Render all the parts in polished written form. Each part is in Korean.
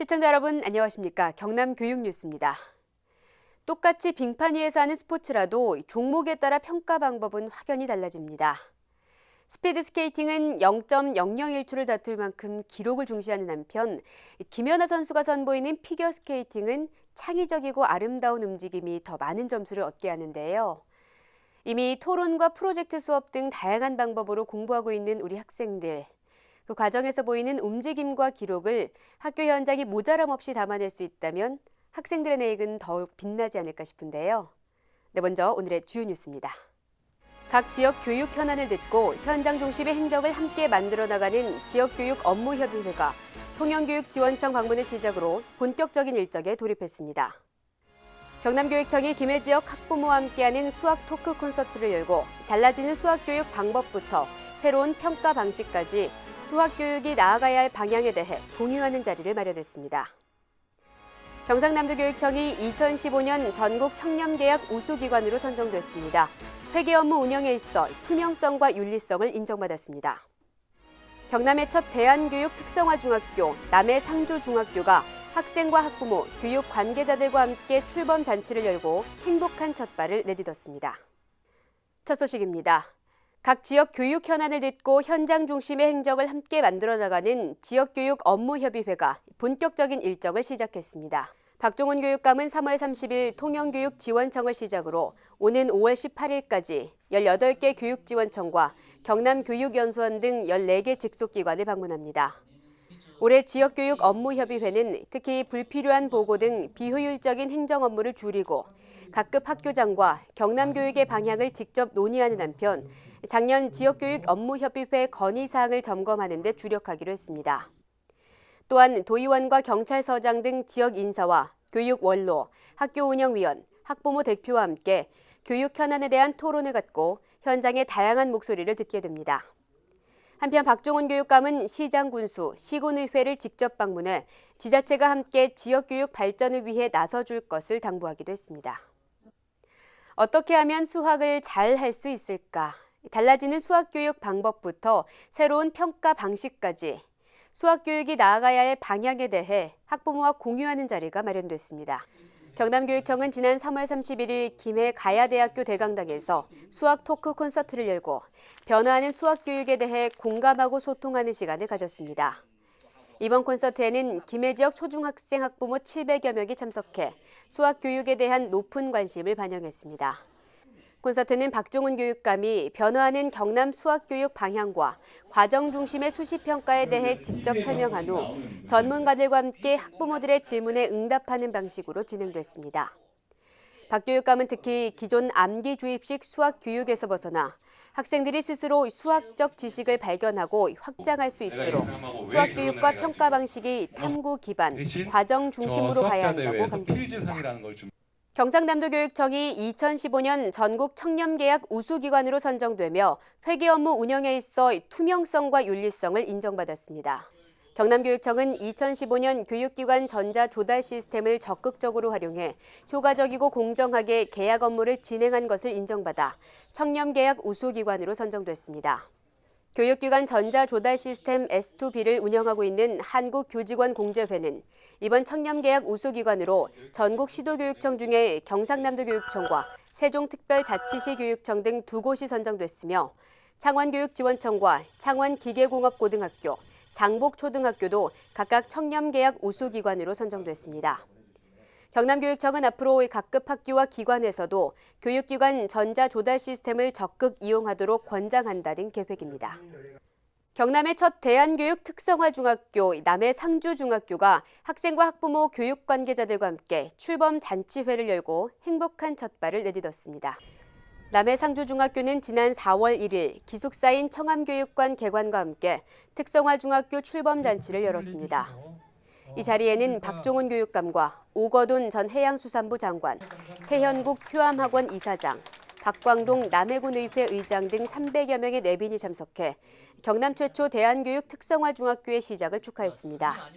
시청자 여러분 안녕하십니까? 경남 교육 뉴스입니다. 똑같이 빙판 위에서 하는 스포츠라도 종목에 따라 평가 방법은 확연히 달라집니다. 스피드 스케이팅은 0.001초를 다툴 만큼 기록을 중시하는 한편 김연아 선수가 선보이는 피겨 스케이팅은 창의적이고 아름다운 움직임이 더 많은 점수를 얻게 하는데요. 이미 토론과 프로젝트 수업 등 다양한 방법으로 공부하고 있는 우리 학생들. 그 과정에서 보이는 움직임과 기록을 학교 현장이 모자람 없이 담아낼 수 있다면 학생들의 내일은 더욱 빛나지 않을까 싶은데요. 네, 먼저 오늘의 주요 뉴스입니다. 각 지역 교육 현안을 듣고 현장 중심의 행정을 함께 만들어 나가는 지역교육 업무협의회가 통영교육지원청 방문을 시작으로 본격적인 일정에 돌입했습니다. 경남교육청이 김해 지역 학부모와 함께하는 수학 토크 콘서트를 열고 달라지는 수학교육 방법부터 새로운 평가 방식까지 수학교육이 나아가야 할 방향에 대해 공유하는 자리를 마련했습니다. 경상남도교육청이 2015년 전국 청렴계약 우수기관으로 선정됐습니다. 회계 업무 운영에 있어 투명성과 윤리성을 인정받았습니다. 경남의 첫 대한교육 특성화 중학교 남해 상주중학교가 학생과 학부모, 교육 관계자들과 함께 출범 잔치를 열고 행복한 첫 발을 내딛었습니다. 첫 소식입니다. 각 지역 교육 현안을 듣고 현장 중심의 행정을 함께 만들어 나가는 지역교육 업무협의회가 본격적인 일정을 시작했습니다. 박종훈 교육감은 3월 30일 통영교육지원청을 시작으로 오는 5월 18일까지 18개 교육지원청과 경남교육연수원 등 14개 직속기관을 방문합니다. 올해 지역교육 업무협의회는 특히 불필요한 보고 등 비효율적인 행정 업무를 줄이고 각급 학교장과 경남교육의 방향을 직접 논의하는 한편 작년 지역교육 업무협의회 건의사항을 점검하는 데 주력하기로 했습니다. 또한 도의원과 경찰서장 등 지역 인사와 교육 원로, 학교 운영위원, 학부모 대표와 함께 교육 현안에 대한 토론을 갖고 현장의 다양한 목소리를 듣게 됩니다. 한편 박종훈 교육감은 시장 군수, 시군의회를 직접 방문해 지자체가 함께 지역교육 발전을 위해 나서줄 것을 당부하기도 했습니다. 어떻게 하면 수학을 잘 할 수 있을까? 달라지는 수학교육 방법부터 새로운 평가 방식까지 수학교육이 나아가야 할 방향에 대해 학부모와 공유하는 자리가 마련됐습니다. 경남교육청은 지난 3월 31일 김해 가야대학교 대강당에서 수학 토크 콘서트를 열고 변화하는 수학교육에 대해 공감하고 소통하는 시간을 가졌습니다. 이번 콘서트에는 김해 지역 초중학생 학부모 700여 명이 참석해 수학교육에 대한 높은 관심을 반영했습니다. 콘서트는 박종훈 교육감이 변화하는 경남 수학교육 방향과 과정 중심의 수시평가에 대해 직접 설명한 후 전문가들과 함께 학부모들의 질문에 응답하는 방식으로 진행됐습니다. 박 교육감은 특히 기존 암기 주입식 수학 교육에서 벗어나 학생들이 스스로 수학적 지식을 발견하고 확장할 수 있도록 수학 교육과 평가 방식이 탐구 기반, 과정 중심으로 가야 한다고 강조했습니다. 경상남도교육청이 2015년 전국 청렴계약 우수기관으로 선정되며 회계 업무 운영에 있어 투명성과 윤리성을 인정받았습니다. 경남교육청은 2015년 교육기관 전자조달 시스템을 적극적으로 활용해 효과적이고 공정하게 계약 업무를 진행한 것을 인정받아 청렴계약 우수기관으로 선정됐습니다. 교육기관 전자조달 시스템 S2B를 운영하고 있는 한국교직원공제회는 이번 청렴계약 우수기관으로 전국 시도교육청 중에 경상남도교육청과 세종특별자치시 교육청 등 2곳이 선정됐으며 창원교육지원청과 창원기계공업고등학교, 장복초등학교도 각각 청렴계약 우수기관으로 선정됐습니다. 경남교육청은 앞으로 각급 학교와 기관에서도 교육기관 전자조달 시스템을 적극 이용하도록 권장한다는 계획입니다. 경남의 첫 대한교육 특성화 중학교 남해 상주중학교가 학생과 학부모 교육 관계자들과 함께 출범 잔치회를 열고 행복한 첫 발을 내딛었습니다. 남해 상주중학교는 지난 4월 1일 기숙사인 청암교육관 개관과 함께 특성화 중학교 출범 잔치를 열었습니다. 이 자리에는 박종훈 교육감과 오거돈 전 해양수산부 장관, 최현국 효암학원 이사장, 박광동 남해군 의회 의장 등 300여 명의 내빈이 참석해 경남 최초 대한교육 특성화 중학교의 시작을 축하했습니다.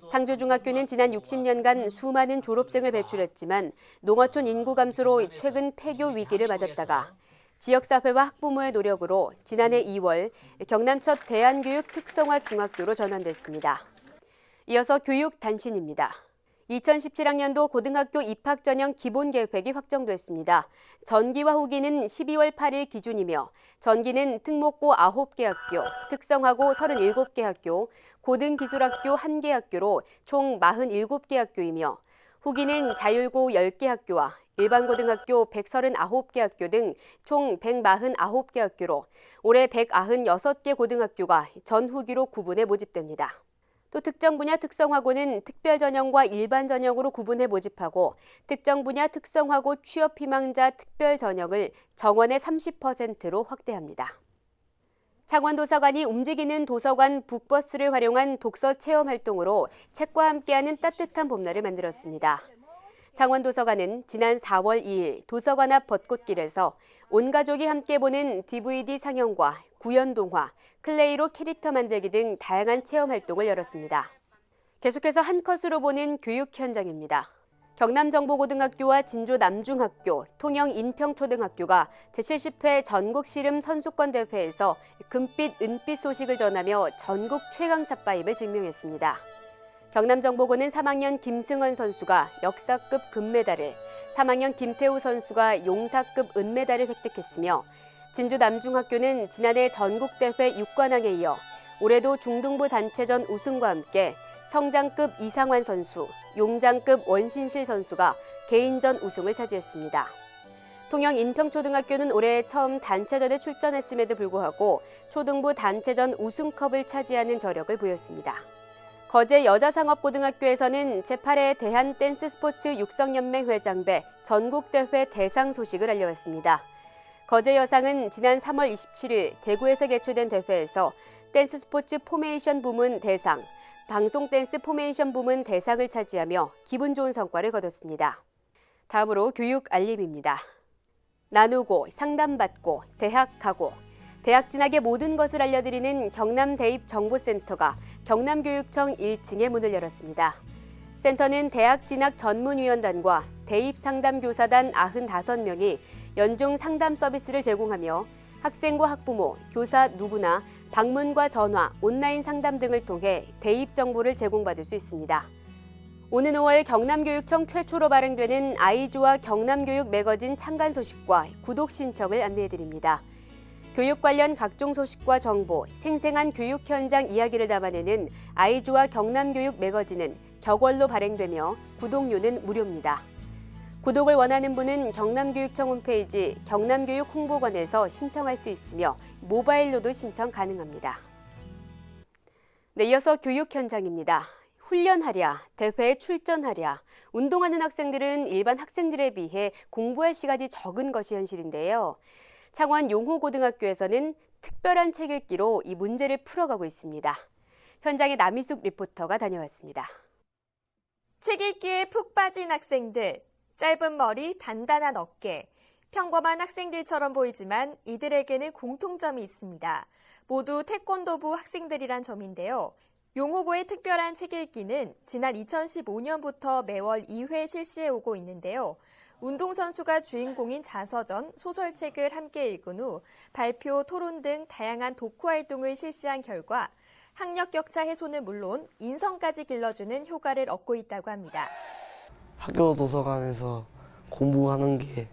상주중학교는 지난 60년간 수많은 졸업생을 배출했지만 농어촌 인구 감소로 최근 폐교 위기를 맞았다가 지역사회와 학부모의 노력으로 지난해 2월 경남 첫 대한교육 특성화 중학교로 전환됐습니다. 이어서 교육 단신입니다. 2017학년도 고등학교 입학 전형 기본 계획이 확정됐습니다. 전기와 후기는 12월 8일 기준이며 전기는 특목고 9개 학교, 특성화고 37개 학교, 고등기술학교 1개 학교로 총 47개 학교이며 후기는 자율고 10개 학교와 일반고등학교 139개 학교 등 총 149개 학교로 올해 196개 고등학교가 전후기로 구분해 모집됩니다. 또 특정 분야 특성화고는 특별 전형과 일반 전형으로 구분해 모집하고 특정 분야 특성화고 취업 희망자 특별 전형을 정원의 30%로 확대합니다. 창원도서관이 움직이는 도서관 북버스를 활용한 독서 체험 활동으로 책과 함께하는 따뜻한 봄날을 만들었습니다. 창원도서관은 지난 4월 2일 도서관 앞 벚꽃길에서 온 가족이 함께 보는 DVD 상영과 구연동화, 클레이로 캐릭터 만들기 등 다양한 체험 활동을 열었습니다. 계속해서 한 컷으로 보는 교육 현장입니다. 경남정보고등학교와 진주남중학교, 통영인평초등학교가 제70회 전국씨름 선수권 대회에서 금빛, 은빛 소식을 전하며 전국 최강 삿바임을 증명했습니다. 경남정보고는 3학년 김승헌 선수가 역사급 금메달을, 3학년 김태우 선수가 용사급 은메달을 획득했으며 진주남중학교는 지난해 전국대회 6관왕에 이어 올해도 중등부 단체전 우승과 함께 청장급 이상환 선수, 용장급 원신실 선수가 개인전 우승을 차지했습니다. 통영인평초등학교는 올해 처음 단체전에 출전했음에도 불구하고 초등부 단체전 우승컵을 차지하는 저력을 보였습니다. 거제 여자상업고등학교에서는 제8회 대한댄스스포츠 육성연맹 회장배 전국대회 대상 소식을 알려왔습니다. 거제 여상은 지난 3월 27일 대구에서 개최된 대회에서 댄스스포츠 포메이션 부문 대상, 방송댄스 포메이션 부문 대상을 차지하며 기분 좋은 성과를 거뒀습니다. 다음으로 교육 알림입니다. 나누고, 상담받고, 대학 가고, 대학 진학의 모든 것을 알려드리는 경남대입정보센터가 경남교육청 1층에 문을 열었습니다. 센터는 대학 진학 전문위원단과 대입상담교사단 95명이 연중 상담 서비스를 제공하며 학생과 학부모, 교사 누구나 방문과 전화, 온라인 상담 등을 통해 대입 정보를 제공받을 수 있습니다. 오는 5월 경남교육청 최초로 발행되는 아이조와 경남교육 매거진 창간 소식과 구독 신청을 안내해드립니다. 교육 관련 각종 소식과 정보, 생생한 교육 현장 이야기를 담아내는 아이조와 경남교육 매거진은 격월로 발행되며 구독료는 무료입니다. 구독을 원하는 분은 경남교육청 홈페이지 경남교육 홍보관에서 신청할 수 있으며 모바일로도 신청 가능합니다. 네, 이어서 교육 현장입니다. 훈련하랴, 대회에 출전하랴, 운동하는 학생들은 일반 학생들에 비해 공부할 시간이 적은 것이 현실인데요. 창원 용호고등학교에서는 특별한 책 읽기로 이 문제를 풀어가고 있습니다. 현장에 남희숙 리포터가 다녀왔습니다. 책 읽기에 푹 빠진 학생들, 짧은 머리, 단단한 어깨. 평범한 학생들처럼 보이지만 이들에게는 공통점이 있습니다. 모두 태권도부 학생들이란 점인데요. 용호고의 특별한 책 읽기는 지난 2015년부터 매월 2회 실시해 오고 있는데요. 운동선수가 주인공인 자서전, 소설책을 함께 읽은 후 발표, 토론 등 다양한 독후 활동을 실시한 결과 학력 격차 해소는 물론 인성까지 길러주는 효과를 얻고 있다고 합니다. 학교 도서관에서 공부하는 게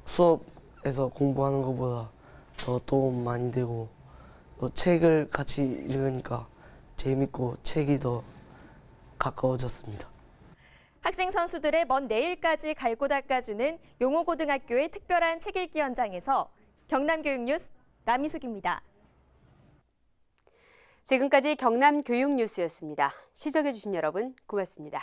수업에서 공부하는 것보다 더 도움 많이 되고 책을 같이 읽으니까 재밌고 책이 더 가까워졌습니다. 학생 선수들의 먼 내일까지 갈고 닦아주는 용호고등학교의 특별한 책 읽기 현장에서 경남교육뉴스 남희숙입니다. 지금까지 경남교육뉴스였습니다. 시청해주신 여러분 고맙습니다.